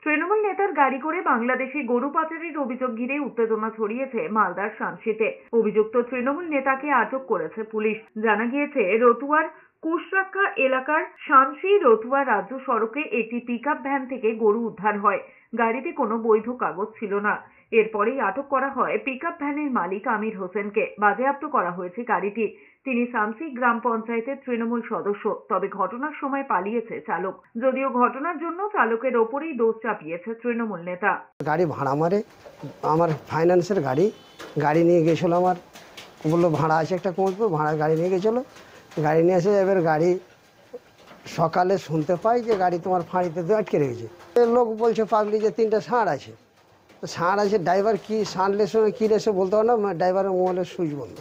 তৃণমূল নেতার গাড়ি করে বাংলাদেশে গরু পাচারের অভিযোগ ঘিরে উত্তেজনা ছড়িয়েছে মালদার শামসিতে। অভিযুক্ত তৃণমূল নেতাকে আটক করেছে পুলিশ। জানা গিয়েছে, রতুয়ার কুশরাক্কা এলাকার শামসি রতুয়া রাজ্য সড়কে একটি পিকআপ ভ্যান থেকে গরু উদ্ধার হয়। গাড়িতে কোনো বৈধ কাগজ ছিল না। এরপরেই আটক করা হয় পিকআপ ভ্যানের মালিক আমির হোসেনকে। বাজেয়াপ্ত করা হয়েছে গাড়িটি। তিনি শামসি গ্রাম পঞ্চায়েতের তৃণমূল সদস্য। তবে ঘটনার সময় পালিয়েছে চালক। যদিও ঘটনার জন্য চালকের ওপরেই দোষ চাপিয়েছে তৃণমূল নেতা। গাড়ি ভাড়া মারে, আমার ফাইন্যান্সের গাড়ি নিয়ে গেছিলো। আমার বললো ভাড়া আছে একটা কমবে, ভাড়া গাড়ি নিয়ে গেছিলো। গাড়ি নিয়ে এসে এবার গাড়ি সকালে শুনতে পাই যে গাড়ি তোমার ফাঁড়িতে আটকে রেখেছে। লোক বলছে পাবলিক যে 3টা ষাঁড় আছে। ষাঁড় আছে, ড্রাইভার কি ষাঁড় লেসে কী লেসে বলতে পারে না, ড্রাইভারের মোবাইলের সুইচ বন্ধ।